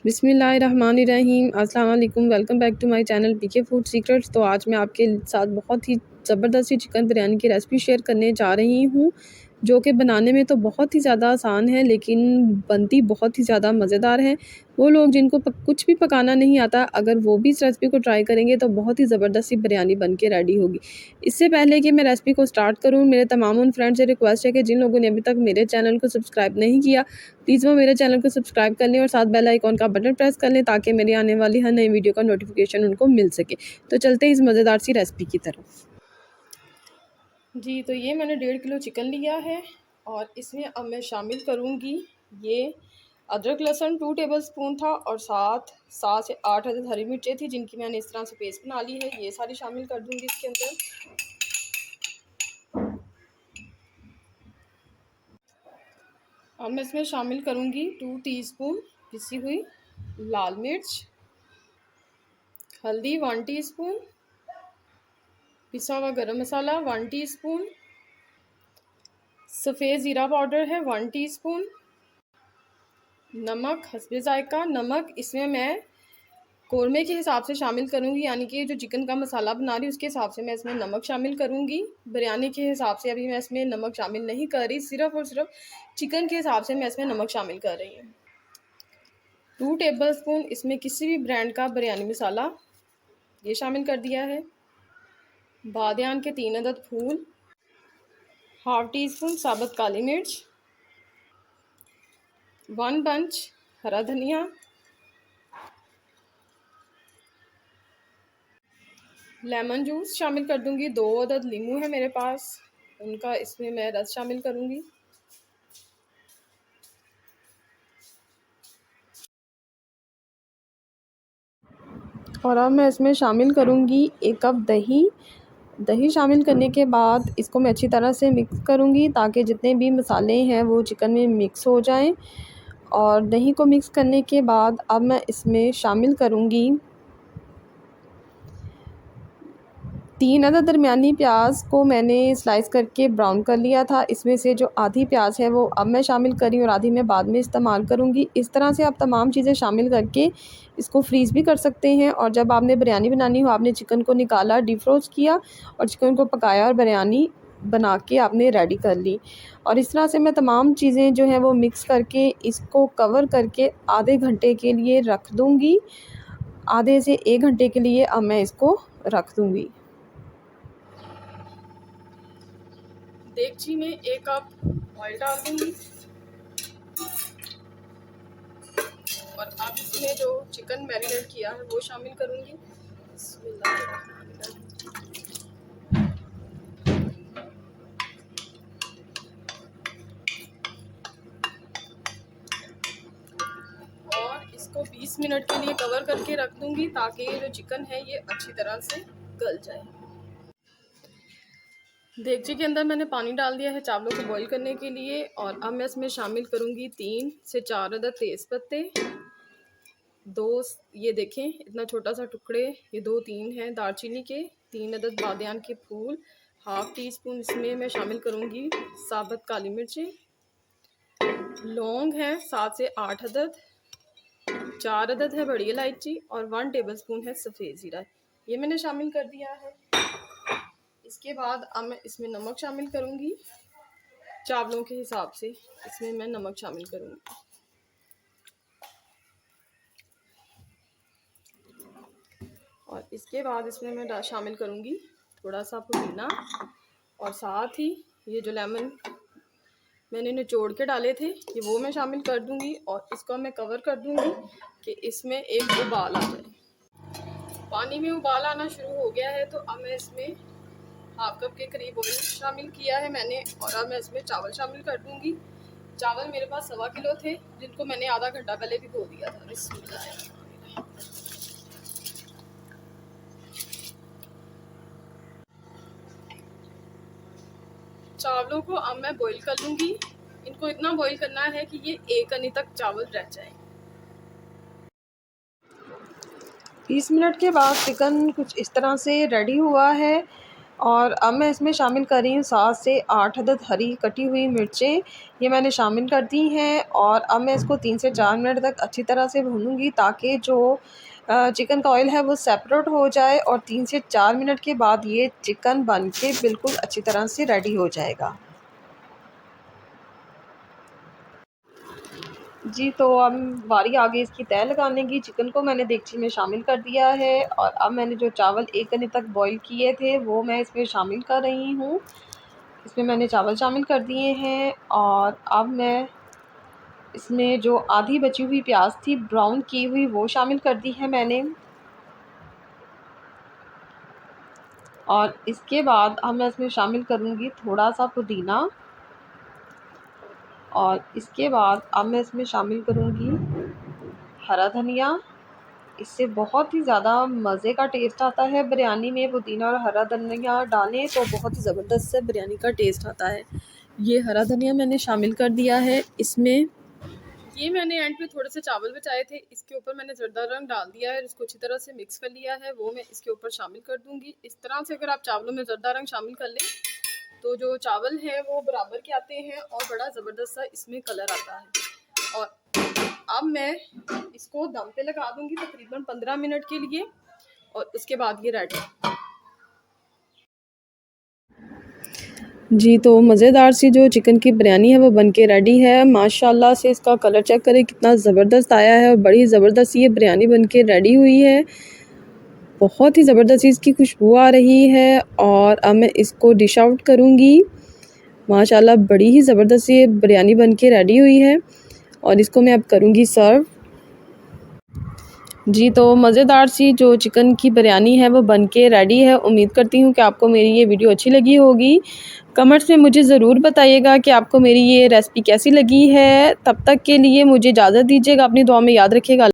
बिस्मिल्लाहिर्रहमानिर्रहीम। अस्सलाम वालेकुम। Welcome back to my channel PK food secrets. तो आज मैं आपके साथ बहुत ही ज़बरदस्त सी चिकन बिरयानी की रेसिपी शेयर करने जा रही हूँ, जो कि बनाने में तो बहुत ही ज़्यादा आसान है लेकिन बनती बहुत ही ज़्यादा मज़ेदार है। वो लोग जिनको कुछ भी पकाना नहीं आता, अगर वो भी इस रेसिपी को ट्राई करेंगे तो बहुत ही ज़बरदस्त सी बिरयानी बन के रेडी होगी। इससे पहले कि मैं रेसिपी को स्टार्ट करूँ, मेरे तमाम उन फ्रेंड्स से रिक्वेस्ट है कि जिन लोगों ने अभी तक मेरे चैनल को सब्सक्राइब नहीं किया, प्लीज़ वो मेरे चैनल को सब्सक्राइब कर लें और साथ बेल आइकॉन का बटन प्रेस कर लें ताकि मेरी आने वाली हर नई वीडियो का नोटिफिकेशन उनको मिल सके। तो चलते हैं इस मज़ेदार सी रेसिपी की तरफ। जी, तो ये मैंने 1.5 किलो चिकन लिया है और इसमें अब मैं शामिल करूँगी ये अदरक लहसुन 2 टेबलस्पून था और साथ 7 से 8 अदद हरी मिर्चें थी जिनकी मैंने इस तरह से पेस्ट बना ली है। ये सारी शामिल कर दूँगी इसके अंदर। अब मैं इसमें शामिल करूँगी 2 टीस्पून पिसी हुई लाल मिर्च, हल्दी 1 टीस्पून, पिसा हुआ गरम मसाला 1 टीस्पून, सफ़ेद ज़ीरा पाउडर है 1 टीस्पून, नमक हस्बे ज़ायक़ा। नमक इसमें मैं कौरमे के हिसाब से शामिल करूँगी, यानी कि जो चिकन का मसाला बना रही हूँ उसके हिसाब से मैं इसमें नमक शामिल करूँगी। बिरयानी के हिसाब से अभी मैं इसमें नमक शामिल नहीं कर रही, सिर्फ़ और सिर्फ चिकन के हिसाब से मैं इसमें नमक शामिल कर रही हूँ। 2 टेबलस्पून इसमें किसी भी ब्रांड का बिरयानी मसाला ये शामिल कर दिया है। बादियान के 3 अदद फूल, हाफ़ टी स्पून साबुत काली मिर्च, 1 बंच हरा धनिया, लेमन जूस शामिल कर दूंगी। 2 अदद नींबू है मेरे पास, उनका इसमें मैं रस शामिल करूंगी। और अब मैं इसमें शामिल करूंगी 1 कप दही। दही शामिल करने के बाद इसको मैं अच्छी तरह से मिक्स करूंगी ताकि जितने भी मसाले हैं वो चिकन में मिक्स हो जाएं। और दही को मिक्स करने के बाद अब मैं इसमें शामिल करूंगी 3 अदद दरमियानी प्याज को मैंने स्लाइस करके ब्राउन कर लिया था। इसमें से जो आधी प्याज है वो अब मैं शामिल करी और आधी मैं बाद में इस्तेमाल करूँगी। इस तरह से आप तमाम चीज़ें शामिल करके इसको फ्रीज़ भी कर सकते हैं। और जब आपने बिरयानी बनानी हो, आपने चिकन को निकाला, डीफ्रोस्ट किया और चिकन को पकाया और बिरयानी बना के आपने रेडी कर ली। और इस तरह से मैं तमाम चीज़ें जो हैं वो मिक्स करके इसको कवर करके आधे घंटे के लिए रख दूँगी। आधे से 1 घंटे के लिए अब मैं इसको रख दूँगी। देगची में 1 कप ऑयल डाल दूँगी और अब इसमें जो चिकन मैरिनेट किया है वो शामिल करूँगी। और इसको 20 मिनट के लिए कवर करके रख दूँगी ताकि ये जो चिकन है ये अच्छी तरह से गल जाए। देगची के अंदर मैंने पानी डाल दिया है चावलों को बॉईल करने के लिए और अब मैं इसमें शामिल करूँगी 3 से 4 अदद तेज़ पत्ते, 2 ये देखें इतना छोटा सा टुकड़े, ये 2-3 हैं दालचीनी के, 3 अदद बादियान के फूल, हाफ़ टी स्पून इसमें मैं शामिल करूँगी साबुत काली मिर्चें, लौंग हैं 7 से 8 अदद, 4 अदद है बड़ी इलायची और 1 टेबलस्पून है सफ़ेद ज़ीरा, ये मैंने शामिल कर दिया है। इसके बाद अब मैं इसमें नमक शामिल करूँगी, चावलों के हिसाब से इसमें मैं नमक शामिल करूँगी। और इसके बाद इसमें मैं शामिल करूँगी थोड़ा सा पुदीना और साथ ही ये जो लेमन मैंने निचोड़ के डाले थे ये वो मैं शामिल कर दूँगी और इसको मैं कवर कर दूँगी कि इसमें एक उबाल आ जाए। पानी में उबाल आना शुरू हो गया है तो अब मैं इसमें हाफ कप के करीब ऑयल शामिल किया है मैंने और अब मैं इसमें चावल शामिल कर दूँगी। चावल मेरे पास 1.25 किलो थे जिनको मैंने आधा घंटा पहले भिगो दिया था। चावलों को अब मैं बॉईल कर लूँगी। इनको इतना बॉईल करना है कि ये 1 कनी तक चावल रह जाए। 20 मिनट के बाद चिकन कुछ इस तरह से रेडी हुआ है और अब मैं इसमें शामिल कर रही हूँ 7 से 8 अदद हरी कटी हुई मिर्चें, ये मैंने शामिल कर दी हैं। और अब मैं इसको 3 से 4 मिनट तक अच्छी तरह से भूनूंगी ताकि जो चिकन का ऑयल है वो सेपरेट हो जाए, और 3 से 4 मिनट के बाद ये चिकन बन के बिल्कुल अच्छी तरह से रेडी हो जाएगा। जी, तो अब बारी आ गई इसकी तह लगाने की। चिकन को मैंने देगची में शामिल कर दिया है, और अब मैंने जो चावल 1 घंटे तक बॉईल किए थे वो मैं इसमें शामिल कर रही हूँ। इसमें मैंने चावल शामिल कर दिए हैं, और अब मैं इसमें जो आधी बची हुई प्याज थी ब्राउन की हुई वो शामिल कर दी है मैंने। और इसके बाद अब मैं इसमें शामिल करूँगी थोड़ा सा पुदीना, और इसके बाद अब मैं इसमें शामिल करूँगी हरा धनिया। इससे बहुत ही ज़्यादा मज़े का टेस्ट आता है बिरयानी में। पुदीना और हरा धनिया डालें तो बहुत ही ज़बरदस्त से बिरयानी का टेस्ट आता है। ये हरा धनिया मैंने शामिल कर दिया है इसमें। ये मैंने एंड पे थोड़े से चावल बचाए थे, इसके ऊपर मैंने जर्दा रंग डाल दिया है, इसको अच्छी तरह से मिक्स कर लिया है, वो मैं इसके ऊपर शामिल कर दूंगी। इस तरह से अगर आप चावलों में जर्दा रंग शामिल कर लें तो जो चावल हैं वो बराबर के आते हैं और बड़ा ज़बरदस्त सा इसमें कलर आता है। और अब मैं इसको दम पे लगा दूंगी तकरीबन 15 मिनट के लिए, और उसके बाद ये रेडी। जी, तो मज़ेदार सी जो चिकन की बिरयानी है वो बनके रेडी है। माशाल्लाह से इसका कलर चेक करें कितना ज़बरदस्त आया है, और बड़ी ज़बरदस्त ये बिरयानी बनके रेडी हुई है। बहुत ही ज़बरदस्त इसकी खुशबू आ रही है, और अब मैं इसको डिश आउट करूँगी। माशाल्लाह बड़ी ही ज़बरदस्त ये बिरयानी बनके रेडी हुई है, और इसको मैं अब करूँगी सर्व। जी, तो मज़ेदार सी जो चिकन की बिरयानी है वो बनके रेडी है। उम्मीद करती हूँ कि आपको मेरी ये वीडियो अच्छी लगी होगी। कमेंट्स में मुझे ज़रूर बताइएगा कि आपको मेरी ये रेसिपी कैसी लगी है। तब तक के लिए मुझे इजाज़त दीजिएगा, अपनी दुआ में याद रखिएगा।